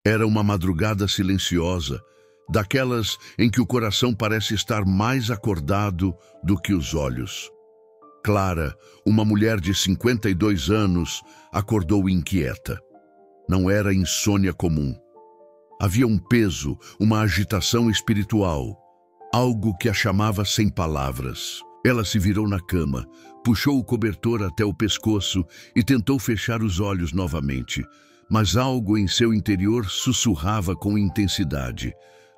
Era uma madrugada silenciosa, daquelas em que o coração parece estar mais acordado do que os olhos. Clara, uma mulher de 52 anos, acordou inquieta. Não era insônia comum. Havia um peso, uma agitação espiritual, algo que a chamava sem palavras. Ela se virou na cama, puxou o cobertor até o pescoço e tentou fechar os olhos novamente. Mas algo em seu interior sussurrava com intensidade.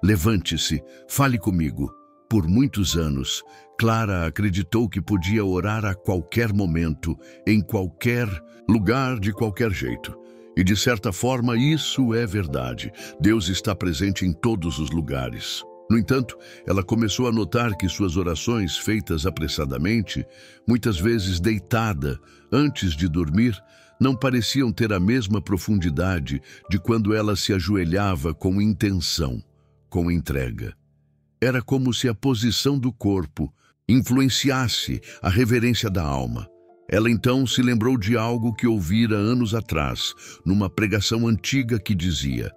Levante-se, fale comigo. Por muitos anos, Clara acreditou que podia orar a qualquer momento, em qualquer lugar, de qualquer jeito. E de certa forma isso é verdade. Deus está presente em todos os lugares. No entanto, ela começou a notar que suas orações, feitas apressadamente, muitas vezes deitada, antes de dormir, não pareciam ter a mesma profundidade de quando ela se ajoelhava com intenção, com entrega. Era como se a posição do corpo influenciasse a reverência da alma. Ela então se lembrou de algo que ouvira anos atrás, numa pregação antiga que dizia: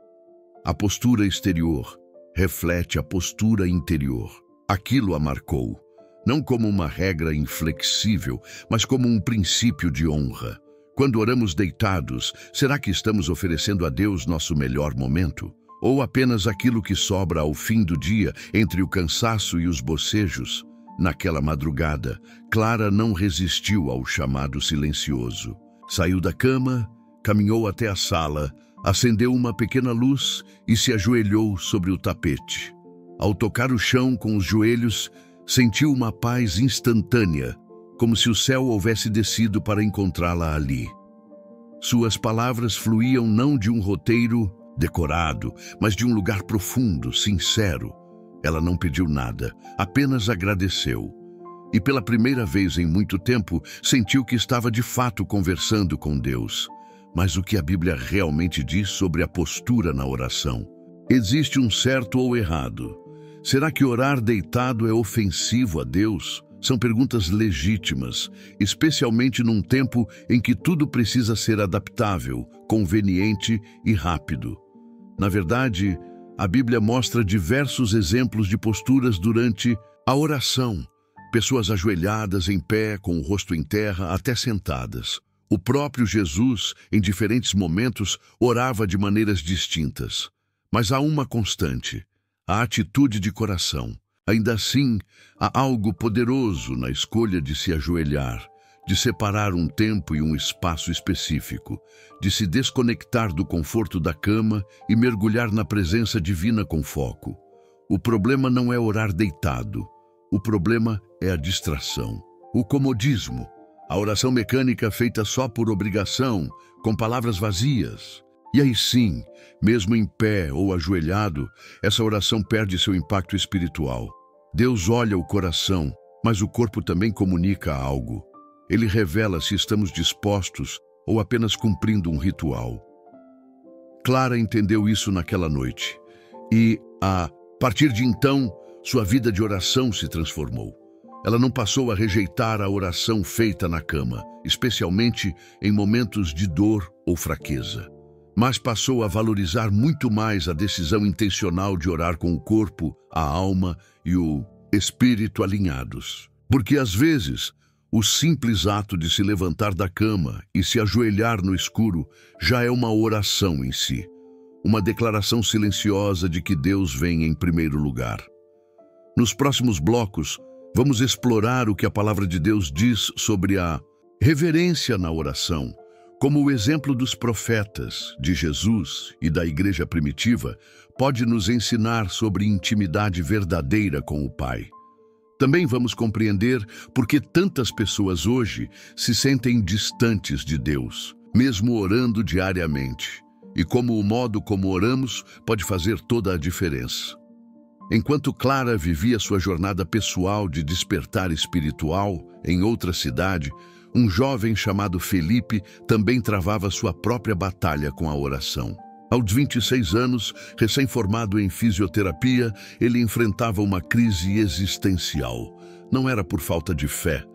a postura exterior reflete a postura interior. Aquilo a marcou, não como uma regra inflexível, mas como um princípio de honra. Quando oramos deitados, será que estamos oferecendo a Deus nosso melhor momento? Ou apenas aquilo que sobra ao fim do dia, entre o cansaço e os bocejos? Naquela madrugada, Clara não resistiu ao chamado silencioso. Saiu da cama, caminhou até a sala, acendeu uma pequena luz e se ajoelhou sobre o tapete. Ao tocar o chão com os joelhos, sentiu uma paz instantânea, como se o céu houvesse descido para encontrá-la ali. Suas palavras fluíam não de um roteiro decorado, mas de um lugar profundo, sincero. Ela não pediu nada, apenas agradeceu. E pela primeira vez em muito tempo, sentiu que estava de fato conversando com Deus. Mas o que a Bíblia realmente diz sobre a postura na oração? Existe um certo ou errado? Será que orar deitado é ofensivo a Deus? São perguntas legítimas, especialmente num tempo em que tudo precisa ser adaptável, conveniente e rápido. Na verdade, a Bíblia mostra diversos exemplos de posturas durante a oração. Pessoas ajoelhadas, em pé, com o rosto em terra, até sentadas. O próprio Jesus, em diferentes momentos, orava de maneiras distintas. Mas há uma constante: a atitude de coração. Ainda assim, há algo poderoso na escolha de se ajoelhar, de separar um tempo e um espaço específico, de se desconectar do conforto da cama e mergulhar na presença divina com foco. O problema não é orar deitado. O problema é a distração, o comodismo, a oração mecânica feita só por obrigação, com palavras vazias. E aí sim, mesmo em pé ou ajoelhado, essa oração perde seu impacto espiritual. Deus olha o coração, mas o corpo também comunica algo. Ele revela se estamos dispostos ou apenas cumprindo um ritual. Clara entendeu isso naquela noite. E, a partir de então, sua vida de oração se transformou. Ela não passou a rejeitar a oração feita na cama, especialmente em momentos de dor ou fraqueza, mas passou a valorizar muito mais a decisão intencional de orar com o corpo, a alma e o espírito alinhados. Porque às vezes, o simples ato de se levantar da cama e se ajoelhar no escuro já é uma oração em si, uma declaração silenciosa de que Deus vem em primeiro lugar. Nos próximos blocos, vamos explorar o que a palavra de Deus diz sobre a reverência na oração, como o exemplo dos profetas, de Jesus e da igreja primitiva pode nos ensinar sobre intimidade verdadeira com o Pai. Também vamos compreender por que tantas pessoas hoje se sentem distantes de Deus, mesmo orando diariamente, e como o modo como oramos pode fazer toda a diferença. Enquanto Clara vivia sua jornada pessoal de despertar espiritual em outra cidade, um jovem chamado Felipe também travava sua própria batalha com a oração. Aos 26 anos, recém-formado em fisioterapia, ele enfrentava uma crise existencial. Não era por falta de fé.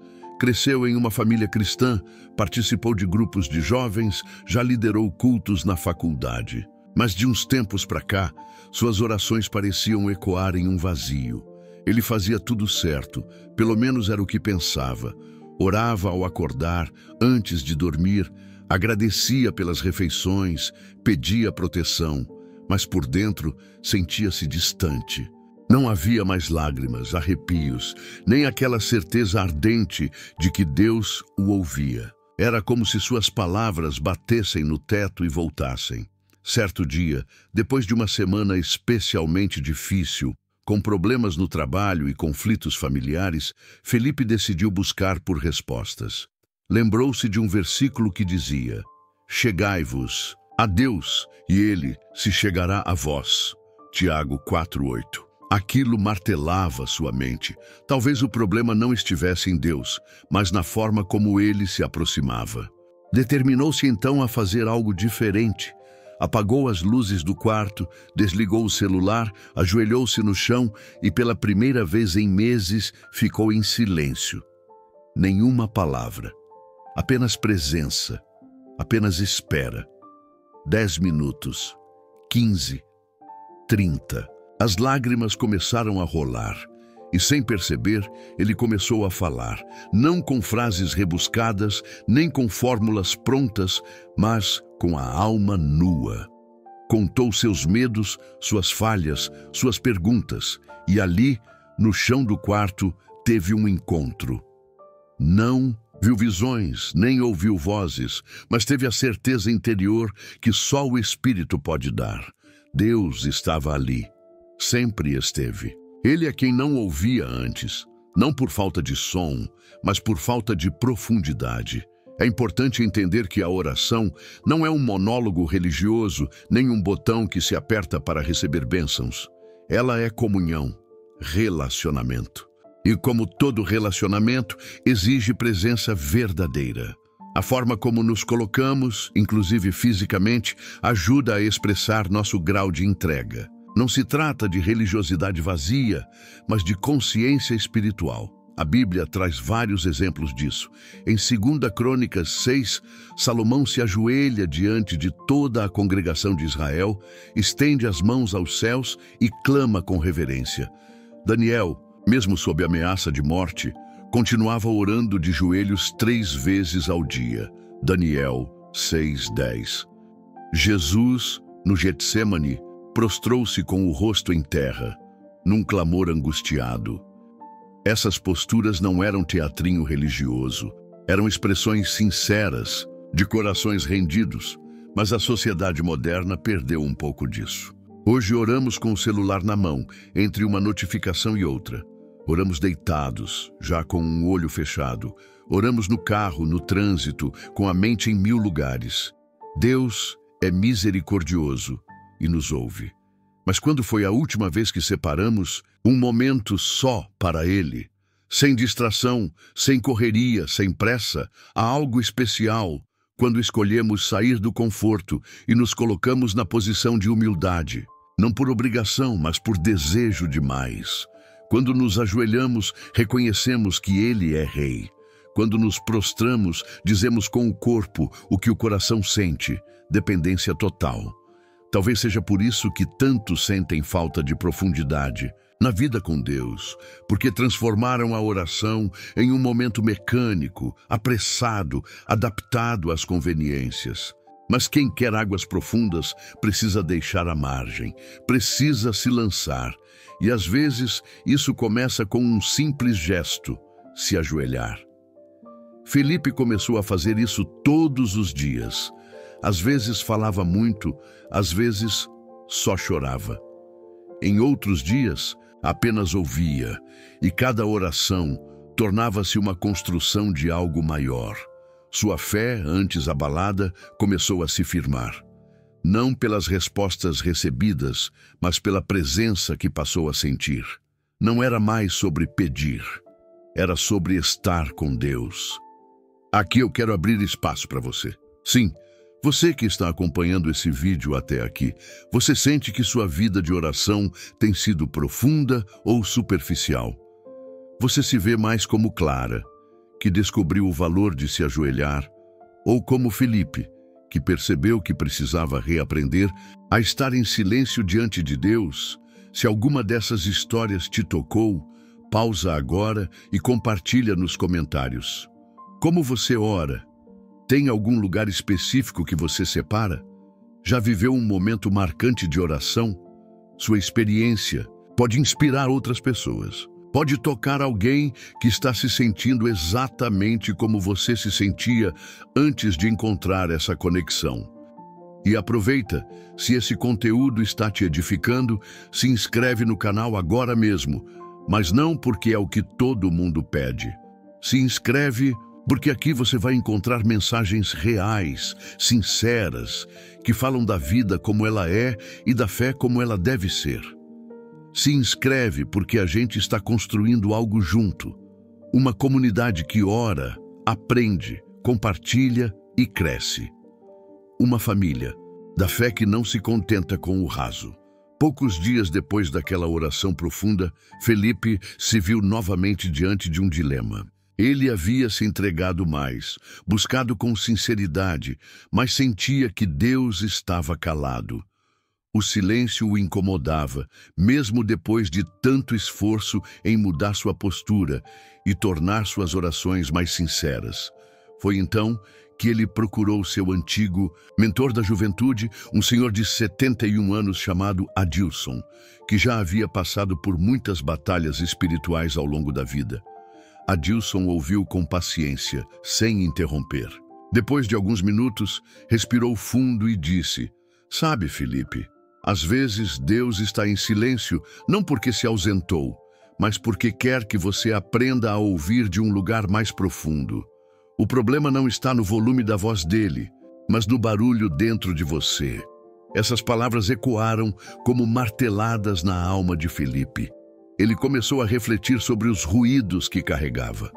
Cresceu em uma família cristã, participou de grupos de jovens, já liderou cultos na faculdade. Mas de uns tempos para cá, suas orações pareciam ecoar em um vazio. Ele fazia tudo certo, pelo menos era o que pensava. Orava ao acordar, antes de dormir, agradecia pelas refeições, pedia proteção, mas por dentro sentia-se distante. Não havia mais lágrimas, arrepios, nem aquela certeza ardente de que Deus o ouvia. Era como se suas palavras batessem no teto e voltassem. Certo dia, depois de uma semana especialmente difícil, com problemas no trabalho e conflitos familiares, Felipe decidiu buscar por respostas. Lembrou-se de um versículo que dizia: "Chegai-vos a Deus, e Ele se chegará a vós." Tiago 4:8. Aquilo martelava sua mente. Talvez o problema não estivesse em Deus, mas na forma como Ele se aproximava. Determinou-se então a fazer algo diferente. Apagou as luzes do quarto, desligou o celular, ajoelhou-se no chão e pela primeira vez em meses ficou em silêncio. Nenhuma palavra, apenas presença, apenas espera. 10 minutos, 15, 30. As lágrimas começaram a rolar e, sem perceber, ele começou a falar, não com frases rebuscadas, nem com fórmulas prontas, mas com a alma nua. Contou seus medos, suas falhas, suas perguntas, e ali, no chão do quarto, teve um encontro. Não viu visões, nem ouviu vozes, mas teve a certeza interior que só o Espírito pode dar. Deus estava ali, sempre esteve. Ele é quem não ouvia antes, não por falta de som, mas por falta de profundidade. É importante entender que a oração não é um monólogo religioso, nem um botão que se aperta para receber bênçãos. Ela é comunhão, relacionamento. E como todo relacionamento, exige presença verdadeira. A forma como nos colocamos, inclusive fisicamente, ajuda a expressar nosso grau de entrega. Não se trata de religiosidade vazia, mas de consciência espiritual. A Bíblia traz vários exemplos disso. Em 2 Crônicas 6, Salomão se ajoelha diante de toda a congregação de Israel, estende as mãos aos céus e clama com reverência. Daniel, mesmo sob ameaça de morte, continuava orando de joelhos 3 vezes ao dia. Daniel 6:10. Jesus, no Getsêmani, prostrou-se com o rosto em terra, num clamor angustiado. Essas posturas não eram teatrinho religioso, eram expressões sinceras, de corações rendidos, mas a sociedade moderna perdeu um pouco disso. Hoje oramos com o celular na mão, entre uma notificação e outra. Oramos deitados, já com um olho fechado. Oramos no carro, no trânsito, com a mente em 1000 lugares. Deus é misericordioso e nos ouve. Mas quando foi a última vez que separamos um momento só para Ele? Sem distração, sem correria, sem pressa, há algo especial quando escolhemos sair do conforto e nos colocamos na posição de humildade. Não por obrigação, mas por desejo de mais. Quando nos ajoelhamos, reconhecemos que Ele é Rei. Quando nos prostramos, dizemos com o corpo o que o coração sente, dependência total. Talvez seja por isso que tantos sentem falta de profundidade na vida com Deus, porque transformaram a oração em um momento mecânico, apressado, adaptado às conveniências. Mas quem quer águas profundas precisa deixar a margem, precisa se lançar. E às vezes isso começa com um simples gesto, se ajoelhar. Felipe começou a fazer isso todos os dias. Às vezes falava muito, às vezes só chorava. Em outros dias, apenas ouvia, e cada oração tornava-se uma construção de algo maior. Sua fé, antes abalada, começou a se firmar. Não pelas respostas recebidas, mas pela presença que passou a sentir. Não era mais sobre pedir, era sobre estar com Deus. Aqui eu quero abrir espaço para você. Sim, você que está acompanhando esse vídeo até aqui, você sente que sua vida de oração tem sido profunda ou superficial? Você se vê mais como Clara, que descobriu o valor de se ajoelhar, ou como Felipe, que percebeu que precisava reaprender a estar em silêncio diante de Deus. Se alguma dessas histórias te tocou, pausa agora e compartilha nos comentários. Como você ora? Tem algum lugar específico que você separa? Já viveu um momento marcante de oração? Sua experiência pode inspirar outras pessoas. Pode tocar alguém que está se sentindo exatamente como você se sentia antes de encontrar essa conexão. E aproveita, se esse conteúdo está te edificando, se inscreve no canal agora mesmo, mas não porque é o que todo mundo pede. Se inscreve porque aqui você vai encontrar mensagens reais, sinceras, que falam da vida como ela é e da fé como ela deve ser. Se inscreve porque a gente está construindo algo junto. Uma comunidade que ora, aprende, compartilha e cresce. Uma família da fé que não se contenta com o raso. Poucos dias depois daquela oração profunda, Felipe se viu novamente diante de um dilema. Ele havia se entregado mais, buscado com sinceridade, mas sentia que Deus estava calado. O silêncio o incomodava, mesmo depois de tanto esforço em mudar sua postura e tornar suas orações mais sinceras. Foi então que ele procurou seu antigo mentor da juventude, um senhor de 71 anos chamado Adilson, que já havia passado por muitas batalhas espirituais ao longo da vida. Adilson ouviu com paciência, sem interromper. Depois de alguns minutos, respirou fundo e disse: "Sabe, Felipe, às vezes Deus está em silêncio, não porque se ausentou, mas porque quer que você aprenda a ouvir de um lugar mais profundo. O problema não está no volume da voz dele, mas no barulho dentro de você." Essas palavras ecoaram como marteladas na alma de Felipe. Ele começou a refletir sobre os ruídos que carregava,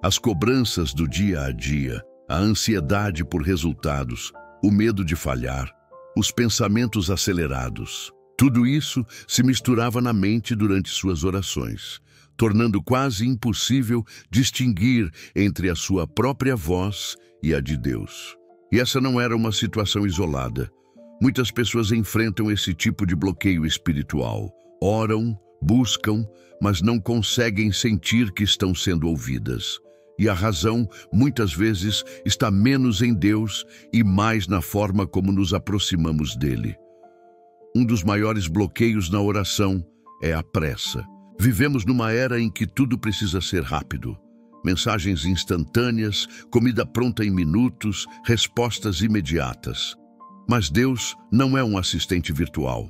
as cobranças do dia a dia, a ansiedade por resultados, o medo de falhar, os pensamentos acelerados. Tudo isso se misturava na mente durante suas orações, tornando quase impossível distinguir entre a sua própria voz e a de Deus. E essa não era uma situação isolada. Muitas pessoas enfrentam esse tipo de bloqueio espiritual. Oram, buscam, mas não conseguem sentir que estão sendo ouvidas. E a razão, muitas vezes, está menos em Deus e mais na forma como nos aproximamos dele. Um dos maiores bloqueios na oração é a pressa. Vivemos numa era em que tudo precisa ser rápido. Mensagens instantâneas, comida pronta em minutos, respostas imediatas. Mas Deus não é um assistente virtual.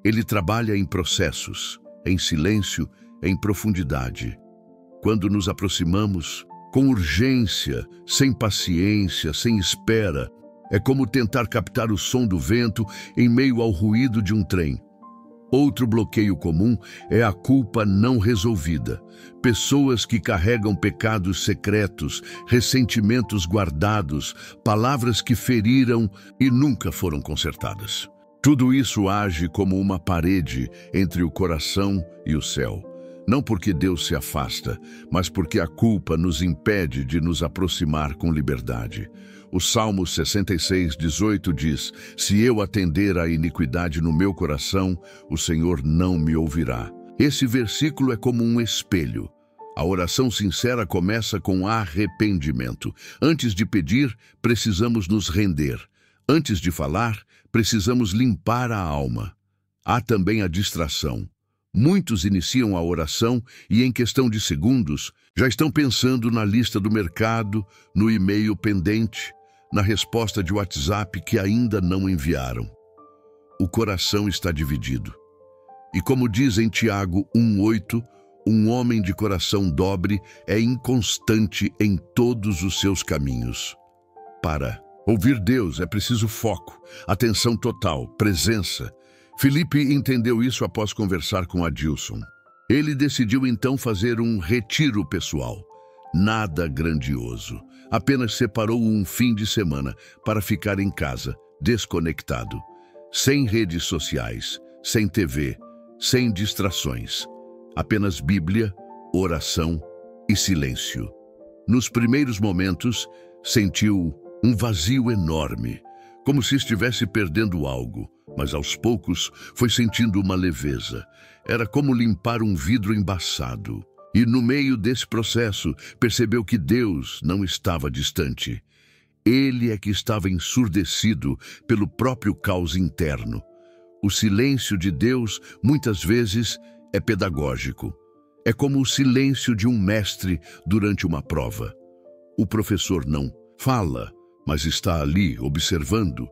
Ele trabalha em processos, em silêncio, em profundidade. Quando nos aproximamos, com urgência, sem paciência, sem espera, é como tentar captar o som do vento em meio ao ruído de um trem. Outro bloqueio comum é a culpa não resolvida. Pessoas que carregam pecados secretos, ressentimentos guardados, palavras que feriram e nunca foram consertadas. Tudo isso age como uma parede entre o coração e o céu. Não porque Deus se afasta, mas porque a culpa nos impede de nos aproximar com liberdade. O Salmo 66:18 diz: "Se eu atender à iniquidade no meu coração, o Senhor não me ouvirá." Esse versículo é como um espelho. A oração sincera começa com arrependimento. Antes de pedir, precisamos nos render. Antes de falar, precisamos limpar a alma. Há também a distração. Muitos iniciam a oração e, em questão de segundos, já estão pensando na lista do mercado, no e-mail pendente, na resposta de WhatsApp que ainda não enviaram. O coração está dividido. E como diz em Tiago 1:8, um homem de coração dobre é inconstante em todos os seus caminhos. Para ouvir Deus é preciso foco, atenção total, presença. Felipe entendeu isso após conversar com Adilson. Ele decidiu então fazer um retiro pessoal. Nada grandioso. Apenas separou um fim de semana para ficar em casa, desconectado. Sem redes sociais, sem TV, sem distrações. Apenas Bíblia, oração e silêncio. Nos primeiros momentos, sentiu um vazio enorme, como se estivesse perdendo algo, mas aos poucos foi sentindo uma leveza. Era como limpar um vidro embaçado. E no meio desse processo, percebeu que Deus não estava distante. Ele é que estava ensurdecido pelo próprio caos interno. O silêncio de Deus, muitas vezes, é pedagógico. É como o silêncio de um mestre durante uma prova. O professor não fala, mas está ali observando.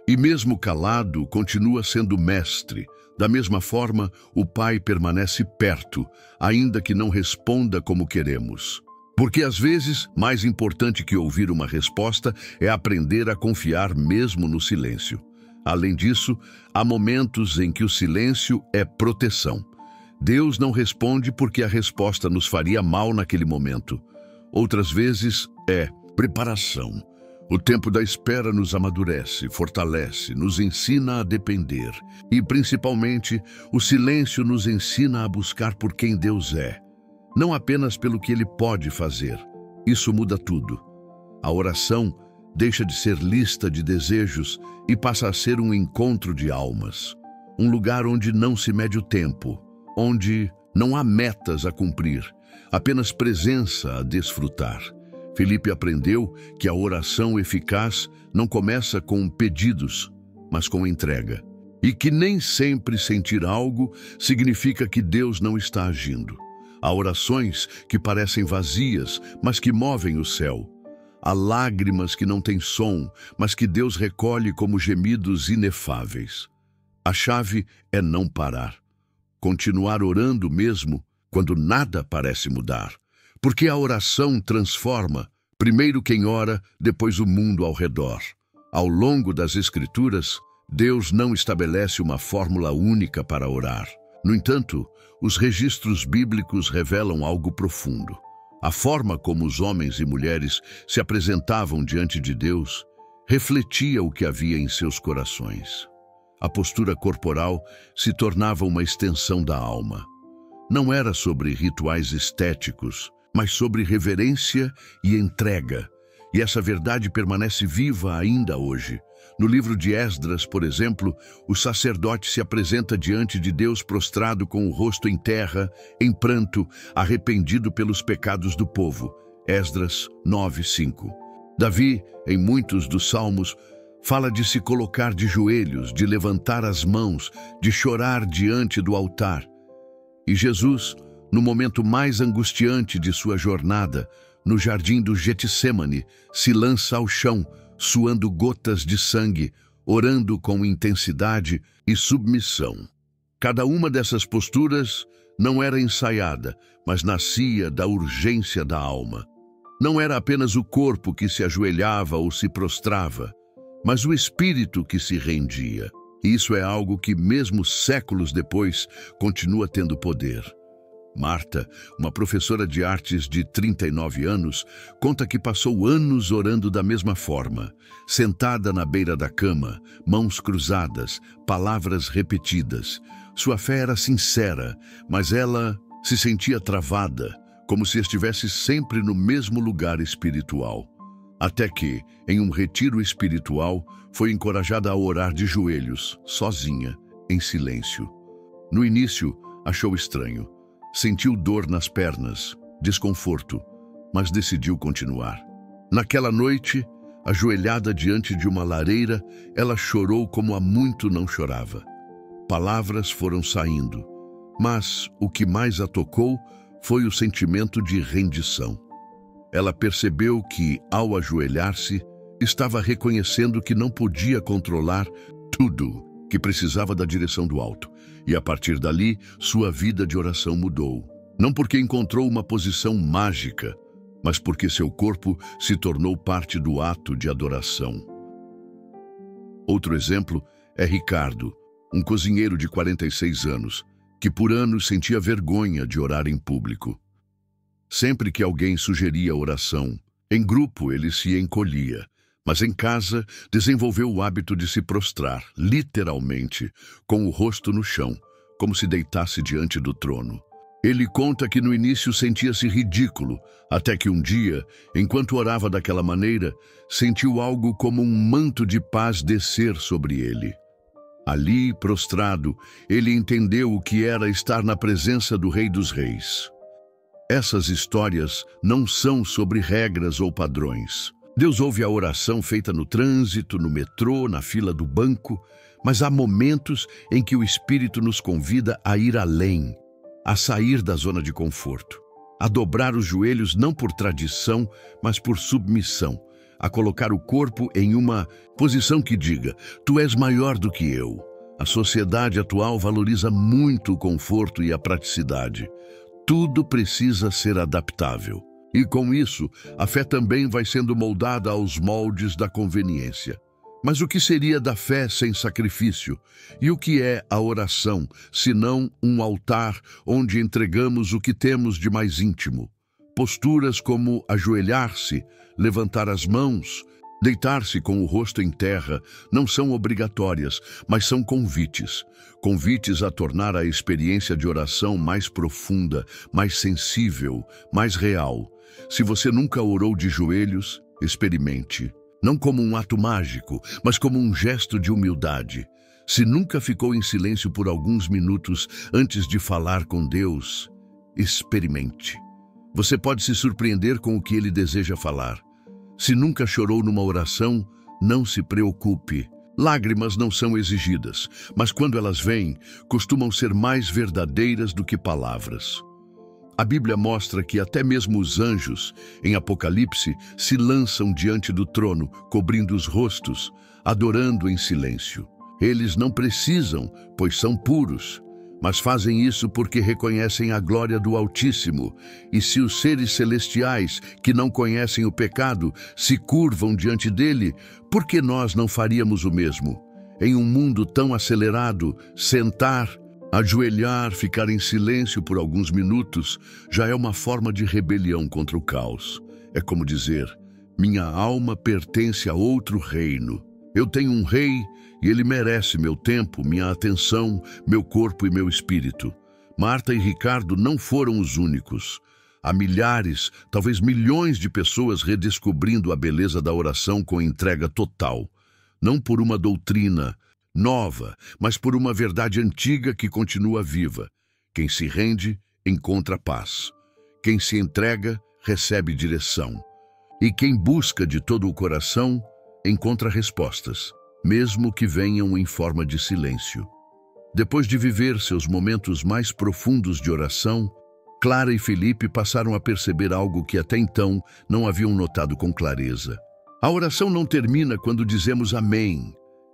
E mesmo calado, continua sendo mestre. Da mesma forma, o Pai permanece perto, ainda que não responda como queremos. Porque às vezes, mais importante que ouvir uma resposta é aprender a confiar mesmo no silêncio. Além disso, há momentos em que o silêncio é proteção. Deus não responde porque a resposta nos faria mal naquele momento. Outras vezes é preparação. O tempo da espera nos amadurece, fortalece, nos ensina a depender. E, principalmente, o silêncio nos ensina a buscar por quem Deus é, não apenas pelo que Ele pode fazer. Isso muda tudo. A oração deixa de ser lista de desejos e passa a ser um encontro de almas. Um lugar onde não se mede o tempo, onde não há metas a cumprir, apenas presença a desfrutar. Felipe aprendeu que a oração eficaz não começa com pedidos, mas com entrega. E que nem sempre sentir algo significa que Deus não está agindo. Há orações que parecem vazias, mas que movem o céu. Há lágrimas que não têm som, mas que Deus recolhe como gemidos inefáveis. A chave é não parar. Continuar orando mesmo quando nada parece mudar. Porque a oração transforma, primeiro quem ora, depois o mundo ao redor. Ao longo das Escrituras, Deus não estabelece uma fórmula única para orar. No entanto, os registros bíblicos revelam algo profundo. A forma como os homens e mulheres se apresentavam diante de Deus refletia o que havia em seus corações. A postura corporal se tornava uma extensão da alma. Não era sobre rituais estéticos, mas sobre reverência e entrega. E essa verdade permanece viva ainda hoje. No livro de Esdras, por exemplo, o sacerdote se apresenta diante de Deus prostrado com o rosto em terra, em pranto, arrependido pelos pecados do povo. Esdras 9:5. Davi, em muitos dos salmos, fala de se colocar de joelhos, de levantar as mãos, de chorar diante do altar. E Jesus, no momento mais angustiante de sua jornada, no jardim do Getsêmani, se lança ao chão, suando gotas de sangue, orando com intensidade e submissão. Cada uma dessas posturas não era ensaiada, mas nascia da urgência da alma. Não era apenas o corpo que se ajoelhava ou se prostrava, mas o espírito que se rendia. E isso é algo que, mesmo séculos depois, continua tendo poder. Marta, uma professora de artes de 39 anos, conta que passou anos orando da mesma forma, sentada na beira da cama, mãos cruzadas, palavras repetidas. Sua fé era sincera, mas ela se sentia travada, como se estivesse sempre no mesmo lugar espiritual. Até que, em um retiro espiritual, foi encorajada a orar de joelhos, sozinha, em silêncio. No início, achou estranho. Sentiu dor nas pernas, desconforto, mas decidiu continuar. Naquela noite, ajoelhada diante de uma lareira, ela chorou como há muito não chorava. Palavras foram saindo, mas o que mais a tocou foi o sentimento de rendição. Ela percebeu que, ao ajoelhar-se, estava reconhecendo que não podia controlar tudo, que precisava da direção do alto. E a partir dali, sua vida de oração mudou. Não porque encontrou uma posição mágica, mas porque seu corpo se tornou parte do ato de adoração. Outro exemplo é Ricardo, um cozinheiro de 46 anos, que por anos sentia vergonha de orar em público. Sempre que alguém sugeria oração, em grupo ele se encolhia, mas em casa desenvolveu o hábito de se prostrar, literalmente, com o rosto no chão, como se deitasse diante do trono. Ele conta que no início sentia-se ridículo, até que um dia, enquanto orava daquela maneira, sentiu algo como um manto de paz descer sobre ele. Ali, prostrado, ele entendeu o que era estar na presença do Rei dos Reis. Essas histórias não são sobre regras ou padrões. Deus ouve a oração feita no trânsito, no metrô, na fila do banco, mas há momentos em que o Espírito nos convida a ir além, a sair da zona de conforto, a dobrar os joelhos não por tradição, mas por submissão, a colocar o corpo em uma posição que diga: tu és maior do que eu. A sociedade atual valoriza muito o conforto e a praticidade. Tudo precisa ser adaptável. E com isso, a fé também vai sendo moldada aos moldes da conveniência. Mas o que seria da fé sem sacrifício? E o que é a oração, senão um altar onde entregamos o que temos de mais íntimo? Posturas como ajoelhar-se, levantar as mãos, deitar-se com o rosto em terra não são obrigatórias, mas são convites. Convites a tornar a experiência de oração mais profunda, mais sensível, mais real. Se você nunca orou de joelhos, experimente. Não como um ato mágico, mas como um gesto de humildade. Se nunca ficou em silêncio por alguns minutos antes de falar com Deus, experimente. Você pode se surpreender com o que Ele deseja falar. Se nunca chorou numa oração, não se preocupe. Lágrimas não são exigidas, mas quando elas vêm, costumam ser mais verdadeiras do que palavras. A Bíblia mostra que até mesmo os anjos, em Apocalipse, se lançam diante do trono, cobrindo os rostos, adorando em silêncio. Eles não precisam, pois são puros, mas fazem isso porque reconhecem a glória do Altíssimo. E se os seres celestiais, que não conhecem o pecado, se curvam diante dele, por que nós não faríamos o mesmo? Em um mundo tão acelerado, sentar, ajoelhar, ficar em silêncio por alguns minutos, já é uma forma de rebelião contra o caos. É como dizer: minha alma pertence a outro reino. Eu tenho um rei e ele merece meu tempo, minha atenção, meu corpo e meu espírito. Marta e Ricardo não foram os únicos. Há milhares, talvez milhões de pessoas redescobrindo a beleza da oração com entrega total. Não por uma doutrina nova, mas por uma verdade antiga que continua viva. Quem se rende, encontra paz. Quem se entrega, recebe direção. E quem busca de todo o coração, encontra respostas, mesmo que venham em forma de silêncio. Depois de viver seus momentos mais profundos de oração, Clara e Felipe passaram a perceber algo que até então não haviam notado com clareza. A oração não termina quando dizemos amém.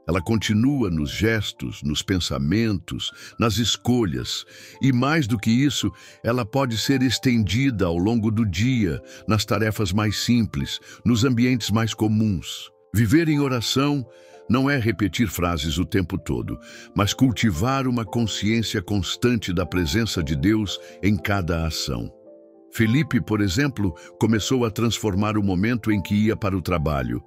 Ela continua nos gestos, nos pensamentos, nas escolhas. E mais do que isso, ela pode ser estendida ao longo do dia, nas tarefas mais simples, nos ambientes mais comuns. Viver em oração não é repetir frases o tempo todo, mas cultivar uma consciência constante da presença de Deus em cada ação. Felipe, por exemplo, começou a transformar o momento em que ia para o trabalho,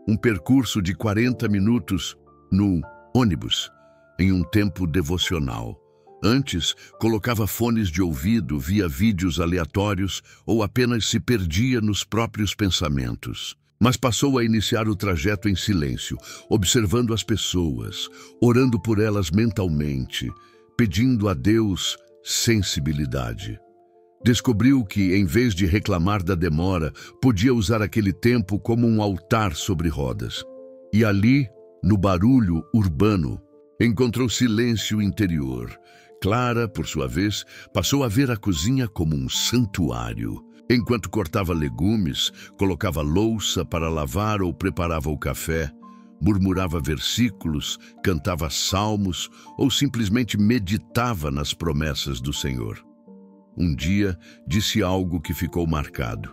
um percurso de 40 minutos no ônibus, em um tempo devocional. Antes, colocava fones de ouvido, via vídeos aleatórios ou apenas se perdia nos próprios pensamentos. Mas passou a iniciar o trajeto em silêncio, observando as pessoas, orando por elas mentalmente, pedindo a Deus sensibilidade. Descobriu que, em vez de reclamar da demora, podia usar aquele tempo como um altar sobre rodas. E ali, no barulho urbano, encontrou silêncio interior. Clara, por sua vez, passou a ver a cozinha como um santuário. Enquanto cortava legumes, colocava louça para lavar ou preparava o café, murmurava versículos, cantava salmos ou simplesmente meditava nas promessas do Senhor. Um dia, disse algo que ficou marcado.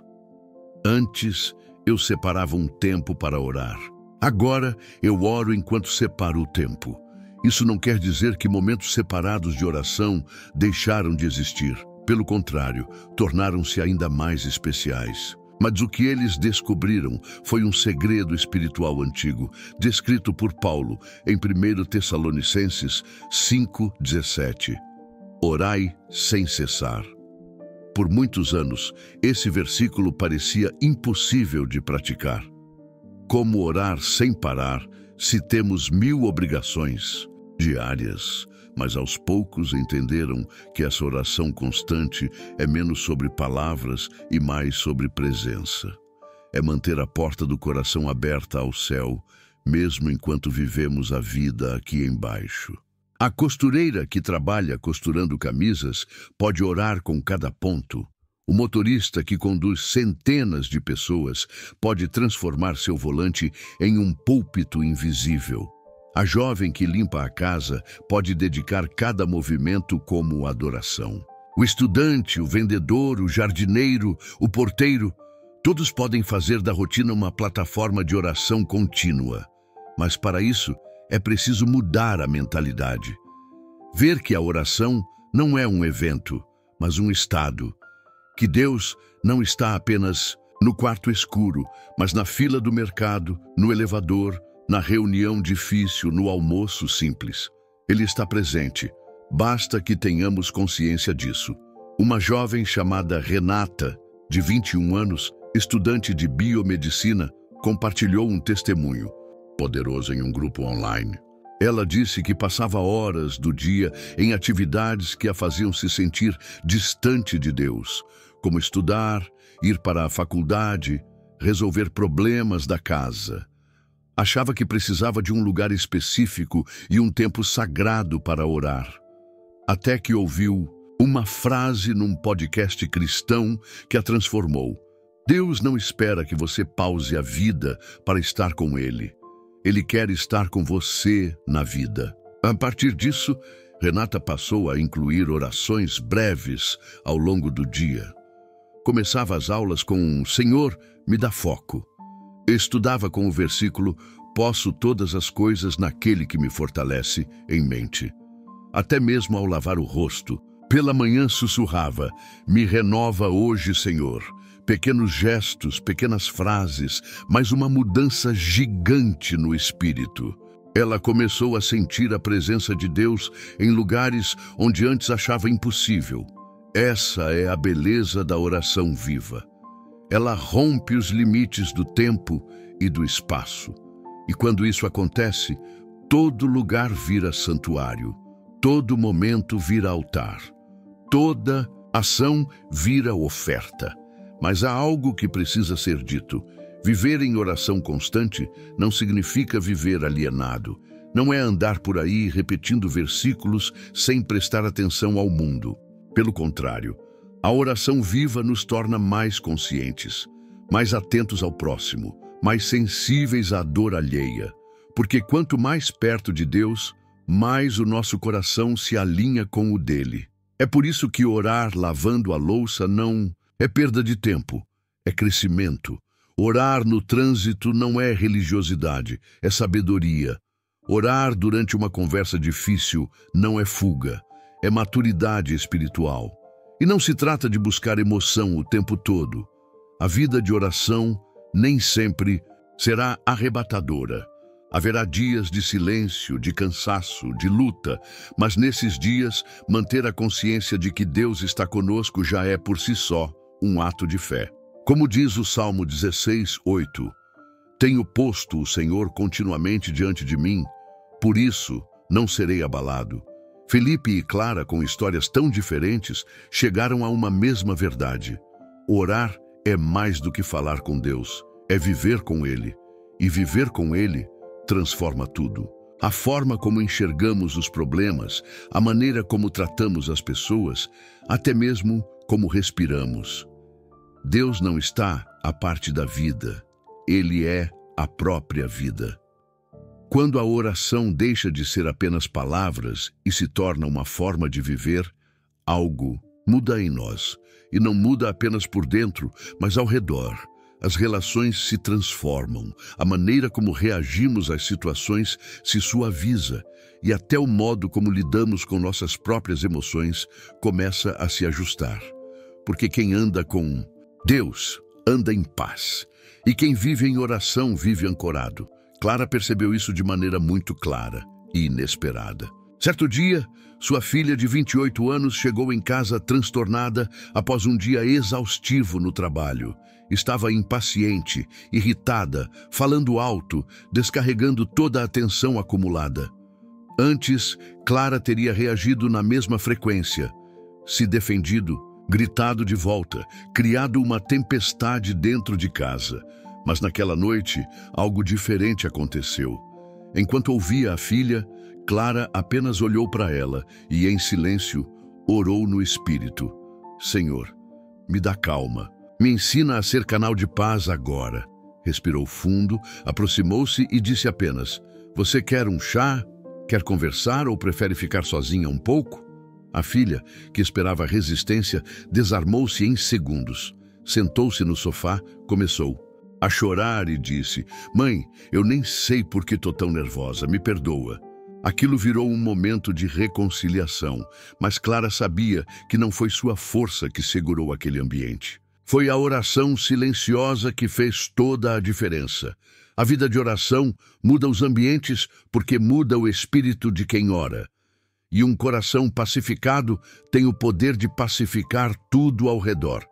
Antes, eu separava um tempo para orar. Agora, eu oro enquanto separo o tempo. Isso não quer dizer que momentos separados de oração deixaram de existir. Pelo contrário, tornaram-se ainda mais especiais. Mas o que eles descobriram foi um segredo espiritual antigo, descrito por Paulo em 1 Tessalonicenses 5:17. Orai sem cessar. Por muitos anos, esse versículo parecia impossível de praticar. Como orar sem parar se temos 1000 obrigações diárias? Mas aos poucos entenderam que essa oração constante é menos sobre palavras e mais sobre presença. É manter a porta do coração aberta ao céu, mesmo enquanto vivemos a vida aqui embaixo. A costureira que trabalha costurando camisas pode orar com cada ponto. O motorista que conduz centenas de pessoas pode transformar seu volante em um púlpito invisível. A jovem que limpa a casa pode dedicar cada movimento como adoração. O estudante, o vendedor, o jardineiro, o porteiro, todos podem fazer da rotina uma plataforma de oração contínua. Mas para isso, é preciso mudar a mentalidade. Ver que a oração não é um evento, mas um estado. Que Deus não está apenas no quarto escuro, mas na fila do mercado, no elevador, na reunião difícil, no almoço simples. Ele está presente. Basta que tenhamos consciência disso. Uma jovem chamada Renata, de 21 anos, estudante de biomedicina, compartilhou um testemunho poderoso em um grupo online. Ela disse que passava horas do dia em atividades que a faziam se sentir distante de Deus, como estudar, ir para a faculdade, resolver problemas da casa. Achava que precisava de um lugar específico e um tempo sagrado para orar. Até que ouviu uma frase num podcast cristão que a transformou. Deus não espera que você pause a vida para estar com Ele. Ele quer estar com você na vida. A partir disso, Renata passou a incluir orações breves ao longo do dia. Começava as aulas com Senhor, me dá foco. Estudava com o versículo Posso todas as coisas naquele que me fortalece em mente. Até mesmo ao lavar o rosto, pela manhã sussurrava, me renova hoje, Senhor. Pequenos gestos, pequenas frases, mas uma mudança gigante no espírito. Ela começou a sentir a presença de Deus em lugares onde antes achava impossível. Essa é a beleza da oração viva. Ela rompe os limites do tempo e do espaço. E quando isso acontece, todo lugar vira santuário, todo momento vira altar, toda ação vira oferta. Mas há algo que precisa ser dito. Viver em oração constante não significa viver alienado. Não é andar por aí repetindo versículos sem prestar atenção ao mundo. Pelo contrário, a oração viva nos torna mais conscientes, mais atentos ao próximo, mais sensíveis à dor alheia. Porque quanto mais perto de Deus, mais o nosso coração se alinha com o dele. É por isso que orar lavando a louça não é perda de tempo, é crescimento. Orar no trânsito não é religiosidade, é sabedoria. Orar durante uma conversa difícil não é fuga, é maturidade espiritual. E não se trata de buscar emoção o tempo todo. A vida de oração nem sempre será arrebatadora. Haverá dias de silêncio, de cansaço, de luta, mas nesses dias, manter a consciência de que Deus está conosco já é por si só um ato de fé. Como diz o Salmo 16:8, tenho posto o Senhor continuamente diante de mim, por isso não serei abalado. Felipe e Clara, com histórias tão diferentes, chegaram a uma mesma verdade. Orar é mais do que falar com Deus, é viver com Ele. E viver com Ele transforma tudo. A forma como enxergamos os problemas, a maneira como tratamos as pessoas, até mesmo como respiramos. Deus não está à parte da vida, Ele é a própria vida. Quando a oração deixa de ser apenas palavras e se torna uma forma de viver, algo muda em nós. E não muda apenas por dentro, mas ao redor. As relações se transformam, a maneira como reagimos às situações se suaviza e até o modo como lidamos com nossas próprias emoções começa a se ajustar. Porque quem anda com Deus anda em paz, e quem vive em oração vive ancorado. Clara percebeu isso de maneira muito clara e inesperada. Certo dia, sua filha de 28 anos chegou em casa transtornada após um dia exaustivo no trabalho. Estava impaciente, irritada, falando alto, descarregando toda a tensão acumulada. Antes, Clara teria reagido na mesma frequência, se defendido, gritado de volta, criado uma tempestade dentro de casa. Mas naquela noite, algo diferente aconteceu. Enquanto ouvia a filha, Clara apenas olhou para ela e, em silêncio, orou no espírito. Senhor, me dá calma. Me ensina a ser canal de paz agora. Respirou fundo, aproximou-se e disse apenas: Você quer um chá? Quer conversar ou prefere ficar sozinha um pouco? A filha, que esperava resistência, desarmou-se em segundos. Sentou-se no sofá, começou a chorar e disse: Mãe, eu nem sei por que estou tão nervosa, me perdoa. Aquilo virou um momento de reconciliação, mas Clara sabia que não foi sua força que segurou aquele ambiente. Foi a oração silenciosa que fez toda a diferença. A vida de oração muda os ambientes porque muda o espírito de quem ora. E um coração pacificado tem o poder de pacificar tudo ao redor.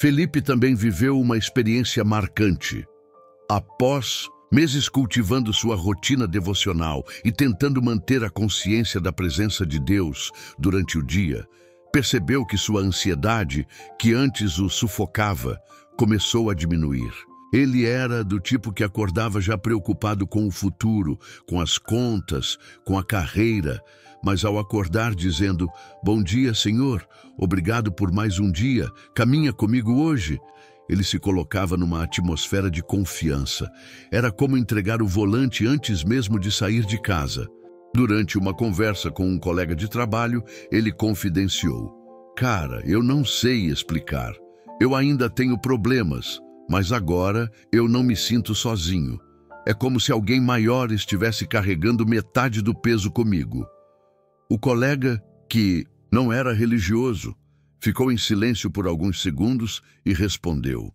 Felipe também viveu uma experiência marcante. Após meses cultivando sua rotina devocional e tentando manter a consciência da presença de Deus durante o dia, percebeu que sua ansiedade, que antes o sufocava, começou a diminuir. Ele era do tipo que acordava já preocupado com o futuro, com as contas, com a carreira, mas ao acordar dizendo: Bom dia, Senhor, obrigado por mais um dia, caminha comigo hoje. Ele se colocava numa atmosfera de confiança. Era como entregar o volante antes mesmo de sair de casa. Durante uma conversa com um colega de trabalho, ele confidenciou: Cara, eu não sei explicar. Eu ainda tenho problemas, mas agora eu não me sinto sozinho. É como se alguém maior estivesse carregando metade do peso comigo. O colega, que não era religioso, ficou em silêncio por alguns segundos e respondeu: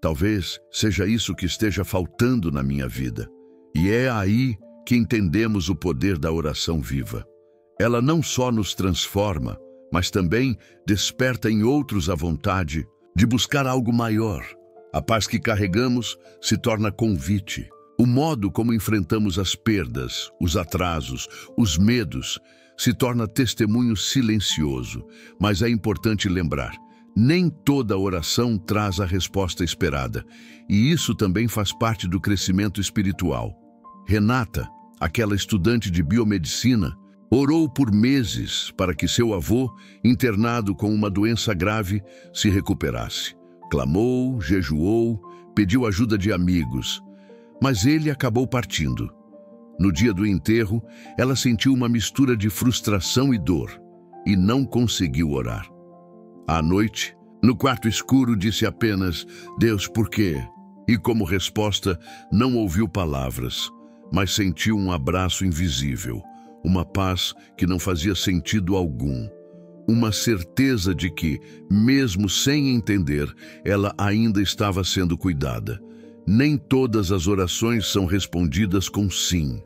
Talvez seja isso que esteja faltando na minha vida. E é aí que entendemos o poder da oração viva. Ela não só nos transforma, mas também desperta em outros a vontade de buscar algo maior. A paz que carregamos se torna convite. O modo como enfrentamos as perdas, os atrasos, os medos, se torna testemunho silencioso. Mas é importante lembrar: nem toda oração traz a resposta esperada, e isso também faz parte do crescimento espiritual. Renata, aquela estudante de biomedicina, orou por meses para que seu avô, internado com uma doença grave, se recuperasse. Clamou, jejuou, pediu ajuda de amigos, mas ele acabou partindo. No dia do enterro, ela sentiu uma mistura de frustração e dor, e não conseguiu orar. À noite, no quarto escuro, disse apenas: Deus, por quê? E como resposta, não ouviu palavras, mas sentiu um abraço invisível, uma paz que não fazia sentido algum, uma certeza de que, mesmo sem entender, ela ainda estava sendo cuidada. Nem todas as orações são respondidas com sim.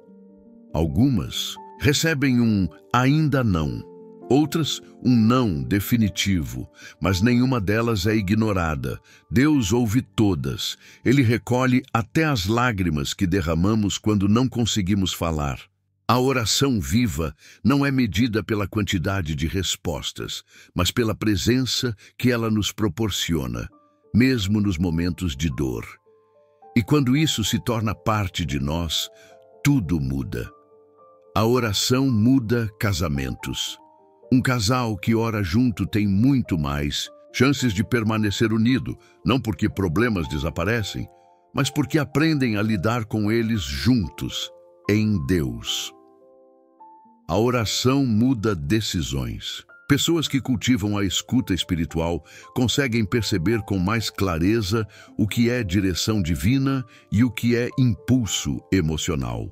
Algumas recebem um ainda não, outras um não definitivo, mas nenhuma delas é ignorada. Deus ouve todas. Ele recolhe até as lágrimas que derramamos quando não conseguimos falar. A oração viva não é medida pela quantidade de respostas, mas pela presença que ela nos proporciona, mesmo nos momentos de dor. E quando isso se torna parte de nós, tudo muda. A oração muda casamentos. Um casal que ora junto tem muito mais chances de permanecer unido, não porque problemas desaparecem, mas porque aprendem a lidar com eles juntos, em Deus. A oração muda decisões. Pessoas que cultivam a escuta espiritual conseguem perceber com mais clareza o que é direção divina e o que é impulso emocional.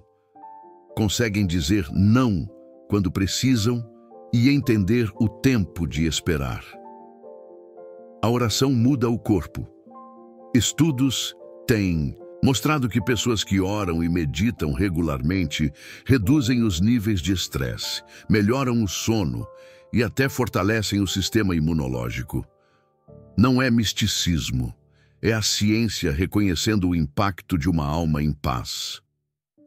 Conseguem dizer não quando precisam e entender o tempo de esperar. A oração muda o corpo. Estudos têm mostrado que pessoas que oram e meditam regularmente reduzem os níveis de estresse, melhoram o sono e até fortalecem o sistema imunológico. Não é misticismo, é a ciência reconhecendo o impacto de uma alma em paz.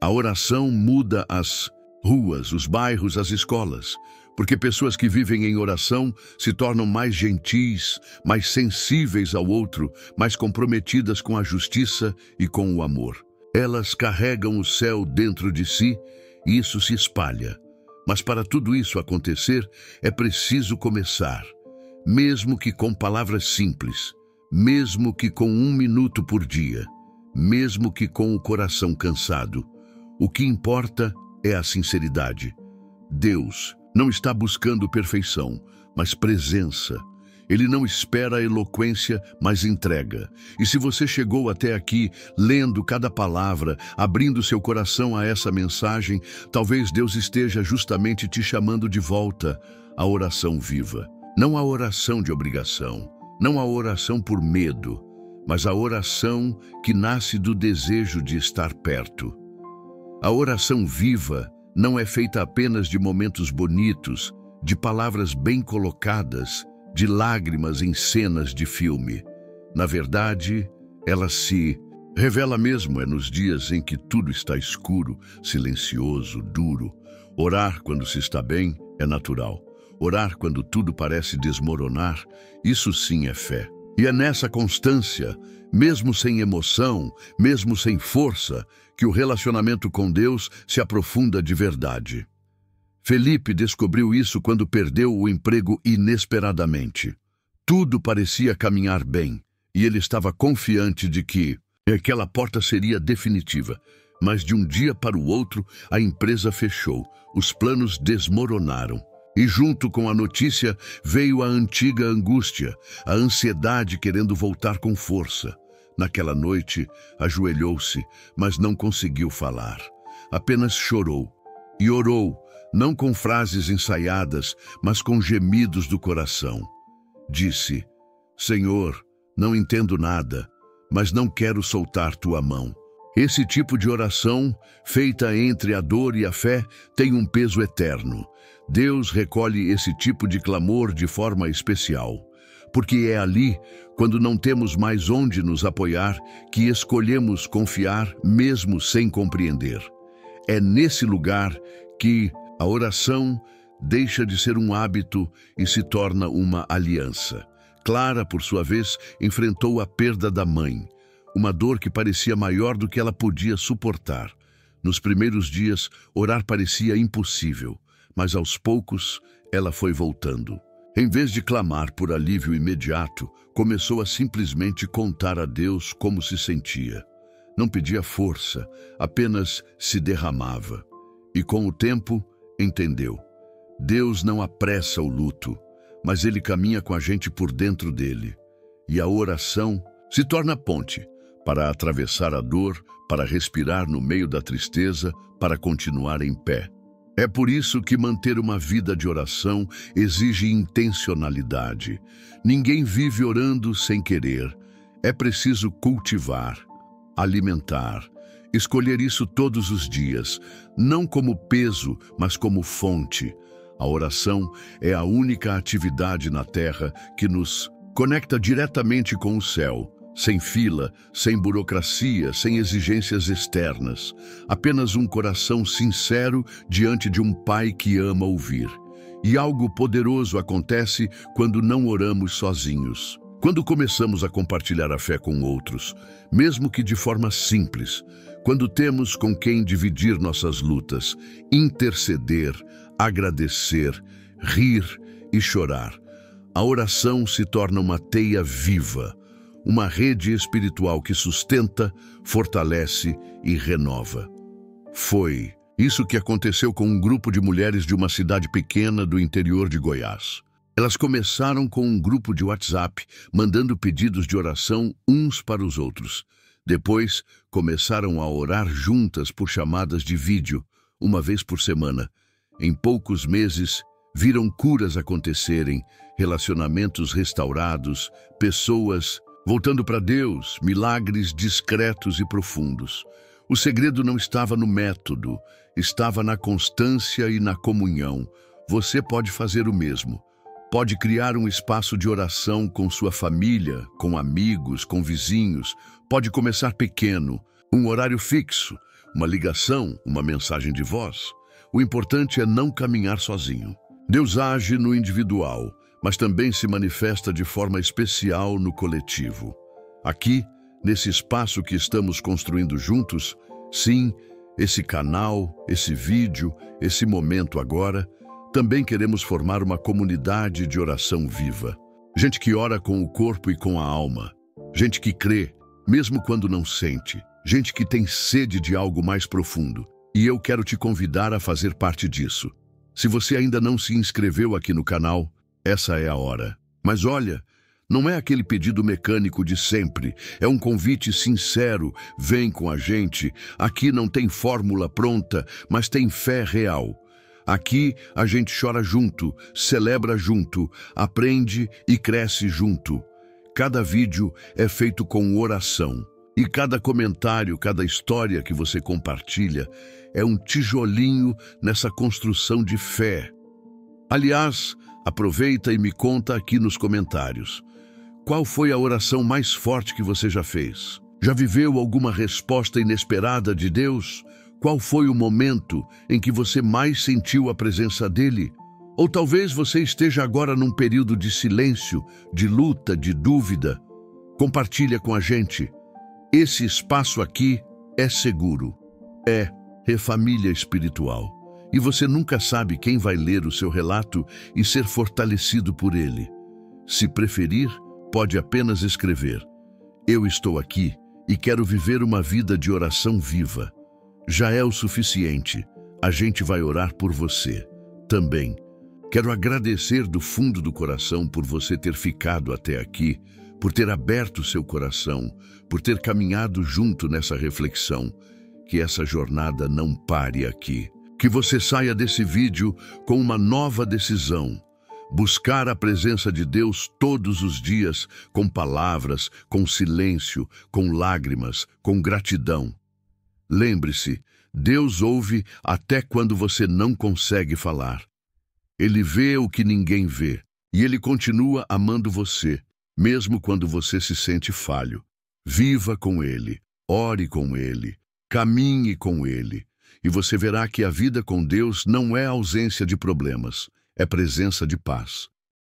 A oração muda as ruas, os bairros, as escolas, porque pessoas que vivem em oração se tornam mais gentis, mais sensíveis ao outro, mais comprometidas com a justiça e com o amor. Elas carregam o céu dentro de si e isso se espalha. Mas para tudo isso acontecer, é preciso começar, mesmo que com palavras simples, mesmo que com 1 minuto por dia, mesmo que com o coração cansado. O que importa é a sinceridade. Deus não está buscando perfeição, mas presença. Ele não espera a eloquência, mas entrega. E se você chegou até aqui, lendo cada palavra, abrindo seu coração a essa mensagem, talvez Deus esteja justamente te chamando de volta à oração viva. Não a oração de obrigação, não a oração por medo, mas a oração que nasce do desejo de estar perto. A oração viva não é feita apenas de momentos bonitos, de palavras bem colocadas, de lágrimas em cenas de filme. Na verdade, ela se revela mesmo nos dias em que tudo está escuro, silencioso, duro. Orar quando se está bem é natural. Orar quando tudo parece desmoronar, isso sim é fé. E é nessa constância, mesmo sem emoção, mesmo sem força, que o relacionamento com Deus se aprofunda de verdade. Felipe descobriu isso quando perdeu o emprego inesperadamente. Tudo parecia caminhar bem, e ele estava confiante de que aquela porta seria definitiva. Mas de um dia para o outro, a empresa fechou, os planos desmoronaram. E junto com a notícia veio a antiga angústia, a ansiedade querendo voltar com força. Naquela noite, ajoelhou-se, mas não conseguiu falar. Apenas chorou. E orou, não com frases ensaiadas, mas com gemidos do coração. Disse: Senhor, não entendo nada, mas não quero soltar tua mão. Esse tipo de oração, feita entre a dor e a fé, tem um peso eterno. Deus recolhe esse tipo de clamor de forma especial, porque é ali, quando não temos mais onde nos apoiar, que escolhemos confiar mesmo sem compreender. É nesse lugar que a oração deixa de ser um hábito e se torna uma aliança. Clara, por sua vez, enfrentou a perda da mãe, uma dor que parecia maior do que ela podia suportar. Nos primeiros dias, orar parecia impossível, mas aos poucos ela foi voltando. Em vez de clamar por alívio imediato, começou a simplesmente contar a Deus como se sentia. Não pedia força, apenas se derramava. E com o tempo, entendeu. Deus não apressa o luto, mas Ele caminha com a gente por dentro dele. E a oração se torna ponte para atravessar a dor, para respirar no meio da tristeza, para continuar em pé. É por isso que manter uma vida de oração exige intencionalidade. Ninguém vive orando sem querer. É preciso cultivar, alimentar, escolher isso todos os dias, não como peso, mas como fonte. A oração é a única atividade na terra que nos conecta diretamente com o céu. Sem fila, sem burocracia, sem exigências externas. Apenas um coração sincero diante de um Pai que ama ouvir. E algo poderoso acontece quando não oramos sozinhos. Quando começamos a compartilhar a fé com outros, mesmo que de forma simples, quando temos com quem dividir nossas lutas, interceder, agradecer, rir e chorar, a oração se torna uma teia viva, uma rede espiritual que sustenta, fortalece e renova. Foi isso que aconteceu com um grupo de mulheres de uma cidade pequena do interior de Goiás. Elas começaram com um grupo de WhatsApp, mandando pedidos de oração uns para os outros. Depois, começaram a orar juntas por chamadas de vídeo, uma vez por semana. Em poucos meses, viram curas acontecerem, relacionamentos restaurados, pessoas Voltando para Deus, milagres discretos e profundos. O segredo não estava no método, estava na constância e na comunhão. Você pode fazer o mesmo. Pode criar um espaço de oração com sua família, com amigos, com vizinhos. Pode começar pequeno, um horário fixo, uma ligação, uma mensagem de voz. O importante é não caminhar sozinho. Deus age no individual, mas também se manifesta de forma especial no coletivo. Aqui, nesse espaço que estamos construindo juntos, sim, esse canal, esse vídeo, esse momento agora, também queremos formar uma comunidade de oração viva. Gente que ora com o corpo e com a alma. Gente que crê, mesmo quando não sente. Gente que tem sede de algo mais profundo. E eu quero te convidar a fazer parte disso. Se você ainda não se inscreveu aqui no canal, essa é a hora. Mas olha, não é aquele pedido mecânico de sempre. É um convite sincero. Vem com a gente. Aqui não tem fórmula pronta, mas tem fé real. Aqui a gente chora junto, celebra junto, aprende e cresce junto. Cada vídeo é feito com oração. E cada comentário, cada história que você compartilha é um tijolinho nessa construção de fé. Aliás, aproveita e me conta aqui nos comentários. Qual foi a oração mais forte que você já fez? Já viveu alguma resposta inesperada de Deus? Qual foi o momento em que você mais sentiu a presença dele? Ou talvez você esteja agora num período de silêncio, de luta, de dúvida. Compartilha com a gente. Esse espaço aqui é seguro. É Refamília Espiritual. E você nunca sabe quem vai ler o seu relato e ser fortalecido por ele. Se preferir, pode apenas escrever: eu estou aqui e quero viver uma vida de oração viva. Já é o suficiente. A gente vai orar por você também. Quero agradecer do fundo do coração por você ter ficado até aqui, por ter aberto seu coração, por ter caminhado junto nessa reflexão. Que essa jornada não pare aqui. Que você saia desse vídeo com uma nova decisão. Buscar a presença de Deus todos os dias, com palavras, com silêncio, com lágrimas, com gratidão. Lembre-se, Deus ouve até quando você não consegue falar. Ele vê o que ninguém vê, e Ele continua amando você, mesmo quando você se sente falho. Viva com Ele, ore com Ele, caminhe com Ele, e você verá que a vida com Deus não é ausência de problemas, é presença de paz.